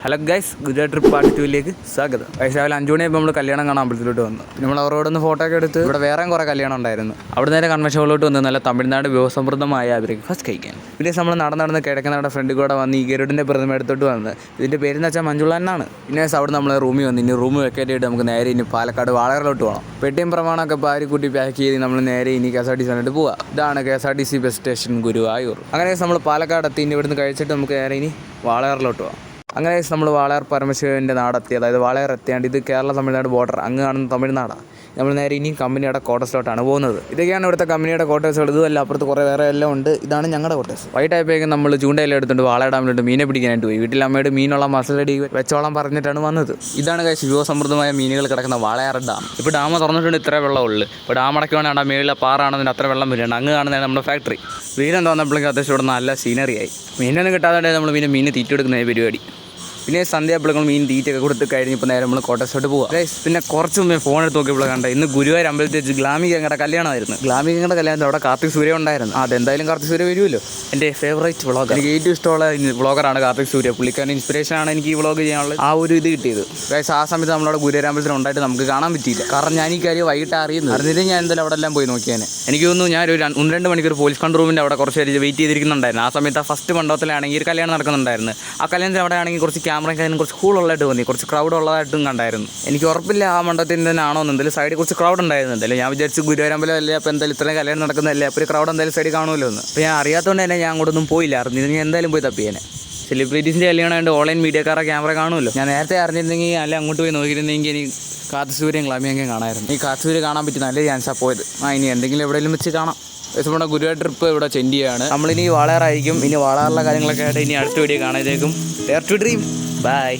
Hello guys, Gujarat trip part 2ലേക്ക് സ്വാഗതം. രാവിലെ 5 മണിയായപ്പോൾ നമ്മൾ കല്യാണം കാണാൻ അമ്പലത്തിലോട്ട് വന്നു. നമ്മൾ അവരോട് ഒന്ന് ഫോട്ടോ ഒക്കെ എടുത്ത് ഇവിടെ വേറെയും കുറേ കല്യാണം ഉണ്ടായിരുന്നു. അവിടെ നേരെ കൺവെൻഷൻ ഹോളിലോട്ട് വന്ന് നല്ല തമിഴ്നാട് വിഭവസമൃദ്ധമായ ബ്രേക്ക്ഫാസ്റ്റ് കഴിക്കാൻ. പിന്നെ നമ്മൾ നടന്ന് കിഴക്കനാട് ഫ്രണ്ട് കൂടെ വന്ന് ഈ ഗരുഡിൻ്റെ പ്രതിമ എടുത്തോട്ട് വന്ന് ഇതിൻ്റെ പേരെന്ന് വെച്ചാൽ മഞ്ജുള എന്നാണ്. പിന്നെ അവിടെ നമ്മൾ റൂമിൽ വന്ന് ഇനി റൂം വെക്കേറ്റ് ചെയ്തിട്ട് നമുക്ക് നേരെ ഇനി പാലക്കാട് വാളയാറിലോട്ട് പോകണം. പെട്ടിയും പ്രമാണമൊക്കെ പാരിക്കൂട്ടി പാക്ക് ചെയ്ത് നമ്മൾ നേരെ ഇനി KSRTC കണ്ടിട്ട് പോവാം. ഇതാണ് KSRTC ബസ് സ്റ്റേഷൻ ഗുരുവായൂർ. അങ്ങനെ നമ്മൾ പാലക്കാട് എത്തി. ഇനി ഇവിടുന്ന് കഴിച്ചിട്ട് നമുക്ക് നേരെ ഇനി വാളയാറിലോട്ട് പോകാം. അങ്ങനെ നമ്മൾ വാളയാർ പരമശിവൻ്റെ നാടെത്തി. അതായത് വാളയാർ എത്തിയാണ്ട് ഇത് കേരള തമിഴ്നാട് ബോർഡർ, അങ്ങ് കാണുന്ന തമിഴ്നാടാണ്. നമ്മൾ നേരെ ഇനി കമ്പനിയുടെ ക്വാർട്ടേഴ്സിലോട്ടാണ് പോകുന്നത്. ഇതൊക്കെയാണ് ഇവിടുത്തെ കമ്പനിയുടെ ക്വാർട്ടേഴ്സുകൾ. ഇതുമല്ല അപ്പുറത്ത് കുറേ വേറെ എല്ലാം ഉണ്ട്. ഇതാണ് ഞങ്ങളുടെ ക്വാർട്ടേഴ്സ്. വൈകിട്ടായപ്പോഴേക്കും നമ്മൾ ചൂണ്ടയെല്ലാം എടുത്തുകൊണ്ട് വാളയാർ ഡാമിലോട്ട് മീനെ പിടിക്കാനായിട്ട് പോയി. വീട്ടിൽ അമ്മയോട് മീനുള്ള മസാലടി വെച്ചോളം പറഞ്ഞിട്ടാണ് വന്നത്. ഇതാണ് വിഭവസമൃദ്ധമായ മീനുകൾ കിടക്കുന്ന വാളയാർ ഡാം. ഇപ്പോൾ ഡാം തുറന്നിട്ടുണ്ട്, ഇത്ര വെള്ളമുള്ളൂ. ഇപ്പോൾ ഡാം അടയ്ക്കുവാണെങ്കിൽ മേളിലെ പാറാണെന്നതിന് അത്ര വെള്ളം വരികയാണ്. അങ്ങ് കാണുന്നതാണ് നമ്മുടെ ഫാക്ടറി. മീനം തോന്നപ്പോഴേക്കും അത്യാവശ്യം ഇവിടെ നല്ല സീനറിയായി. മീനൊന്നും കിട്ടാതെ നമ്മൾ മീനെ തീറ്റ എടുക്കുന്ന പരിപാടി. പിന്നെ സന്ധ്യാപ്പിളങ്ങൾ മീൻ തീറ്റയൊക്കെ കൊടുത്ത് കഴിഞ്ഞപ്പോൾ നേരെ നമ്മൾ കോട്ടേഴ്സോട്ട് പോകാം. പിന്നെ കുറച്ച് മുമ്പേ ഫോൺ എടുത്ത് നോക്കിയപ്പോൾ കണ്ട ഇന്ന് ഗുരുവായൂർ അമ്പലത്തിൽ വെച്ച് ഗ്ലാമികങ്ങളുടെ കല്യാണമായിരുന്നു. ഗ്ലാമികങ്ങളുടെ കല്യാണത്തിൽ അവിടെ കാർത്തിക് സൂര്യ ഉണ്ടായിരുന്നു. അതെന്തായാലും കാർത്തിക് സൂര്യ വരുമല്ലോ. എൻ്റെ ഫേവറേറ്റ് വ്ളോഗർ, എനിക്ക് ഏറ്റവും ഇഷ്ടമുള്ള വ്ളോഗറാണ് കാർത്തിക് സൂര്യ. പുള്ളിക്കാരൻ ഇൻസ്പിറേഷനാണ് എനിക്ക് ഈ വ്ളോഗ് ചെയ്യാനുള്ള ആ ഒരു ഇത് കിട്ടിയത്. ആ സമയത്ത് നമ്മളവിടെ ഗുരുവായൂർ അമ്പലത്തിൽ ഉണ്ടായിട്ട് നമുക്ക് കാണാൻ പറ്റിയില്ല. കാരണം ഞാൻ ഈ കാര്യം വൈകിട്ട് അറിഞ്ഞിട്ട് ഞാൻ എന്തായാലും അവിടെ എല്ലാം പോയി നോക്കിയാൽ എനിക്ക് തോന്നുന്നു ഞാൻ ഒരു 1-2 മണിക്കൂർ പോലീസ് കൺട്രോൾ റൂമിൻ്റെ അവിടെ കുറച്ച് പേര് വെയിറ്റ് ചെയ്തിരിക്കുന്നുണ്ടായിരുന്നു. ആ സമയത്ത് ആ ഫസ്റ്റ് മണ്ഡപത്തിലാണെങ്കിൽ ഒരു കല്യാണം നടക്കുന്നുണ്ടായിരുന്നു. ആ കല്യാണത്തിൽ അവിടെ ആണെങ്കിൽ കുറച്ച് ക്യാമറക്കാരും കുറച്ച് കൂളുള്ളതായിട്ട് തോന്നി, കുറച്ച് ക്രൗഡ് ഉള്ളതായിട്ടും കണ്ടായിരുന്നു. എനിക്ക് ഉറപ്പില്ല ആ മണ്ഡപത്തിൽ തന്നെ ആണോ എന്ന്. എന്തായാലും സൈഡിൽ കുറച്ച് ക്രൗഡ് ഉണ്ടായിരുന്നു. എന്തായാലും ഞാൻ വിചാരിച്ചു ഗുരുവായൂർ അമ്പലം അല്ലേ, അപ്പോൾ എന്തായാലും ഇത്രയും കല്യാണം നടക്കുന്നതല്ലേ, അപ്പോൾ ഒരു ക്രൗഡ് എന്തായാലും സൈഡിൽ കാണുമല്ലോ എന്ന്. അപ്പോൾ ഞാൻ അറിയാത്തതുകൊണ്ട് തന്നെ ഞാൻ അങ്ങോട്ടൊന്നും പോയില്ലായിരുന്നു. ഇത് ഞാൻ എന്തായാലും പോയി തപ്പിയേനെ. സെലിബ്രിറ്റീസിൻ്റെ കല്യാണമായിട്ട് ഓൺലൈൻ മീഡിയക്കാരുടെ ക്യാമറ കാണുമല്ലോ. ഞാൻ നേരത്തെ അറിഞ്ഞിരുന്നെങ്കിൽ അല്ലെ അങ്ങോട്ട് പോയി നോക്കിയിരുന്നെങ്കിൽ എനിക്ക് കാർത്തിക് സൂര്യയും ഗ്ലാമിയൊക്കെ കാണാമായിരുന്നു. ഈ കാർത്തിക് സൂര്യ കാണാൻ പറ്റി നല്ല ചാൻസാണ് പോയത്. ഇനി എന്തെങ്കിലും എവിടെയെങ്കിലും വെച്ച് കാണാം. നമ്മുടെ ഗുരുവായൂർ ട്രിപ്പ് ഇവിടെ ചെൻഡിയാണ്. നമ്മളിനി വാളയാറായിരിക്കും. ഇനി വാളയാറിലെ കാര്യങ്ങളൊക്കെ ആയിട്ട് ഇനി അടുത്ത വീഡിയോ കാണാതേക്കും. Dare to dream. ബൈ.